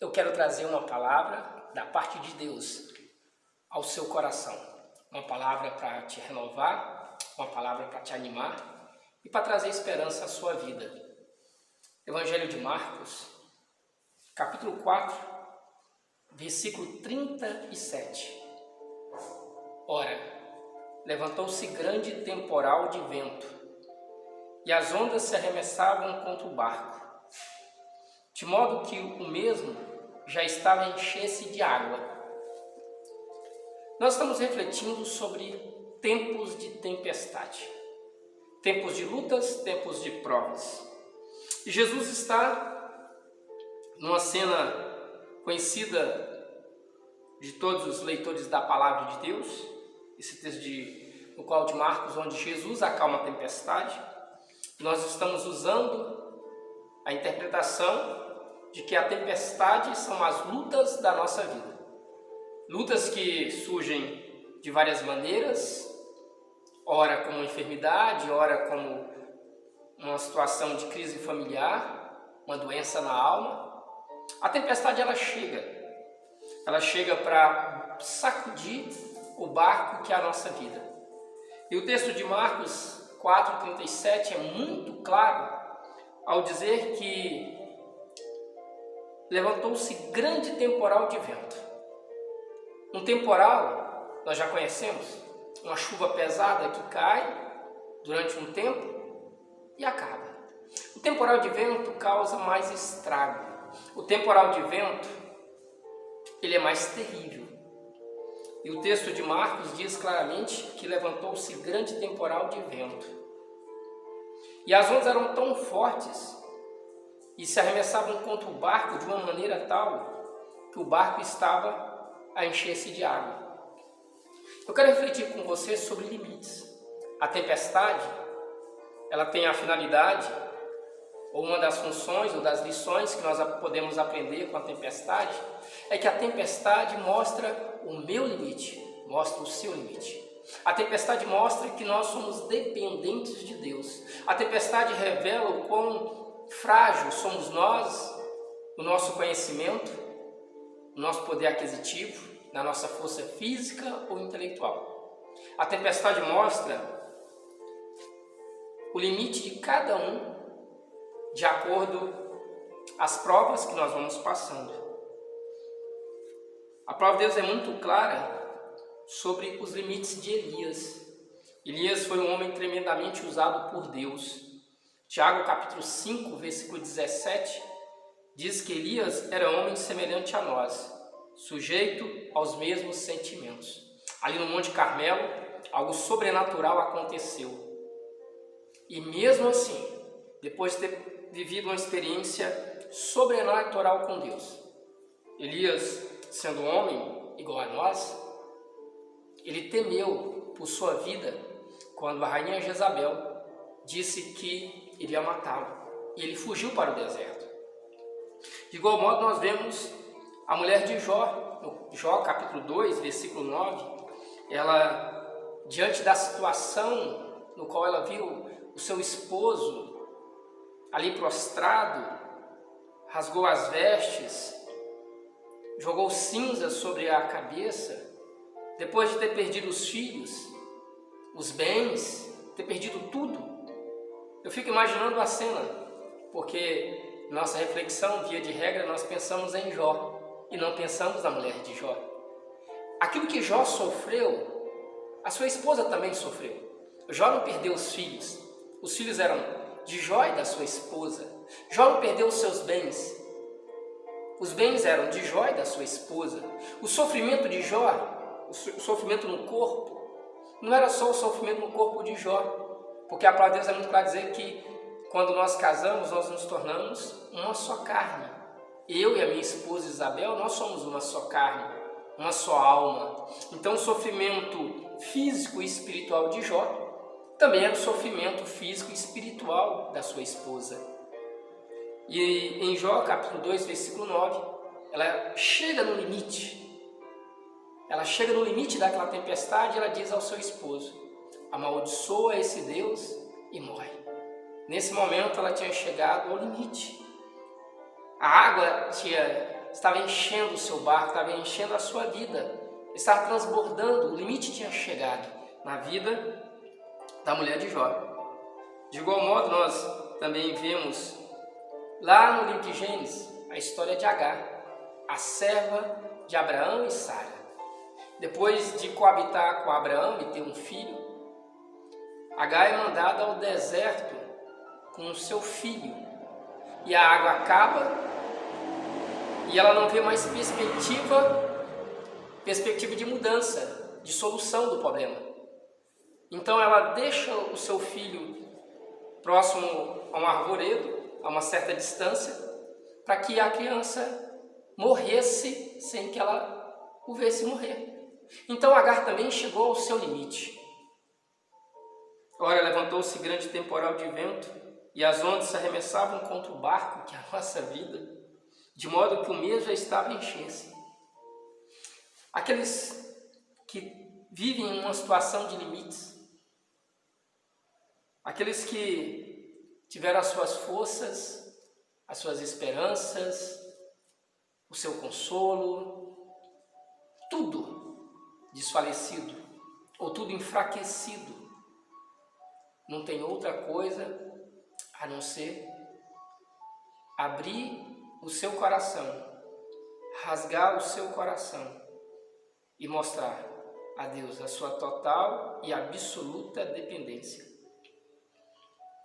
eu quero trazer uma palavra da parte de Deus ao seu coração. Uma palavra para te renovar, uma palavra para te animar e para trazer esperança à sua vida. Evangelho de Marcos, capítulo 4, versículo 37. Ora, levantou-se grande temporal de vento, e as ondas se arremessavam contra o barco, de modo que o mesmo já estava a encher-se de água. Nós estamos refletindo sobre tempos de tempestade, tempos de lutas, tempos de provas. E Jesus está numa cena conhecida de todos os leitores da palavra de Deus, esse texto no qual de Marcos, onde Jesus acalma a tempestade. Nós estamos usando a interpretação de que a tempestade são as lutas da nossa vida. Lutas que surgem de várias maneiras, ora como enfermidade, ora como uma situação de crise familiar, uma doença na alma. A tempestade ela chega para sacudir o barco que é a nossa vida. E o texto de Marcos 4:37 é muito claro ao dizer que levantou-se grande temporal de vento. Um temporal, nós já conhecemos, uma chuva pesada que cai durante um tempo e acaba. O temporal de vento causa mais estrago. O temporal de vento, ele é mais terrível. E o texto de Marcos diz claramente que levantou-se grande temporal de vento. E as ondas eram tão fortes e se arremessavam contra o barco de uma maneira tal que o barco estava a encher-se de água. Eu quero refletir com você sobre limites. A tempestade, ela tem a finalidade, ou uma das funções ou das lições que nós podemos aprender com a tempestade, é que a tempestade mostra o meu limite, mostra o seu limite. A tempestade mostra que nós somos dependentes de Deus. A tempestade revela o quão frágil somos nós, o nosso conhecimento, o nosso poder aquisitivo, na nossa força física ou intelectual. A tempestade mostra o limite de cada um de acordo às provas que nós vamos passando. A palavra de Deus é muito clara sobre os limites de Elias. Elias foi um homem tremendamente usado por Deus. Tiago capítulo 5, versículo 17, diz que Elias era homem semelhante a nós, sujeito aos mesmos sentimentos. Ali no Monte Carmelo, algo sobrenatural aconteceu. E mesmo assim, depois de ter vivido uma experiência sobrenatural com Deus, Elias, sendo homem igual a nós, ele temeu por sua vida quando a rainha Jezabel disse que iria matá-lo. E ele fugiu para o deserto. De igual modo, nós vemos a mulher de Jó, no Jó capítulo 2, versículo 9, ela, diante da situação no qual ela viu o seu esposo ali prostrado, rasgou as vestes, jogou cinzas sobre a cabeça, depois de ter perdido os filhos, os bens, ter perdido tudo. Eu fico imaginando a cena, porque nossa reflexão, via de regra, nós pensamos em Jó e não pensamos na mulher de Jó. Aquilo que Jó sofreu, a sua esposa também sofreu. Jó não perdeu os filhos eram de Jó e da sua esposa. Jó não perdeu os seus bens, os bens eram de Jó e da sua esposa. O sofrimento de Jó, o sofrimento no corpo, não era só o sofrimento no corpo de Jó, porque a palavra de Deus é muito clara dizer que quando nós casamos, nós nos tornamos uma só carne. Eu e a minha esposa Isabel, nós somos uma só carne, uma só alma. Então o sofrimento físico e espiritual de Jó também era o sofrimento físico e espiritual da sua esposa. E em Jó capítulo 2, versículo 9, ela chega no limite. Ela chega no limite daquela tempestade e ela diz ao seu esposo: amaldiçoa esse Deus e morre. Nesse momento ela tinha chegado ao limite. A água tinha estava enchendo o seu barco, estava enchendo a sua vida, estava transbordando, o limite tinha chegado na vida da mulher de Jó. De igual modo, nós também vemos lá no livro de Gênesis a história de Agar, a serva de Abraão e Sara. Depois de coabitar com Abraão e ter um filho, Agar é mandada ao deserto com o seu filho. E a água acaba e ela não vê mais perspectiva de mudança, de solução do problema. Então ela deixa o seu filho próximo a um arvoredo, a uma certa distância, para que a criança morresse sem que ela o visse morrer. Então Agar também chegou ao seu limite. Ora, levantou-se grande temporal de vento, e as ondas se arremessavam contra o barco, que é a nossa vida, de modo que o mesmo já estava a encher-se. Aqueles que vivem em uma situação de limites, aqueles que tiveram as suas forças, as suas esperanças, o seu consolo, tudo desfalecido ou tudo enfraquecido, não tem outra coisa a não ser abrir o seu coração, rasgar o seu coração e mostrar a Deus a sua total e absoluta dependência.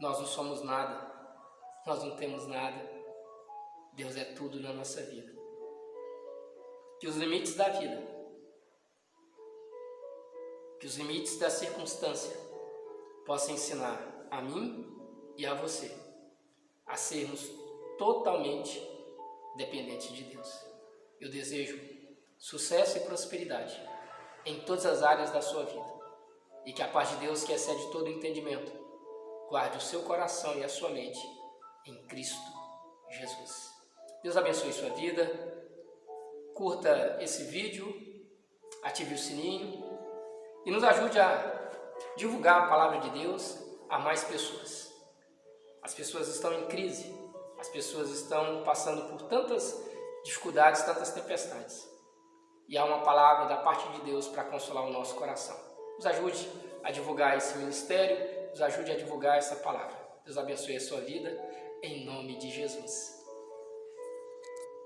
Nós não somos nada, nós não temos nada, Deus é tudo na nossa vida. Que os limites da vida, que os limites da circunstância possam ensinar a mim e a você a sermos totalmente dependentes de Deus. Eu desejo sucesso e prosperidade em todas as áreas da sua vida e que a paz de Deus, que excede todo entendimento, guarde o seu coração e a sua mente em Cristo Jesus. Deus abençoe sua vida. Curta esse vídeo, ative o sininho e nos ajude a divulgar a palavra de Deus a mais pessoas. As pessoas estão em crise, as pessoas estão passando por tantas dificuldades, tantas tempestades. E há uma palavra da parte de Deus para consolar o nosso coração. Nos ajude a divulgar esse ministério, nos ajude a divulgar essa palavra. Deus abençoe a sua vida, em nome de Jesus.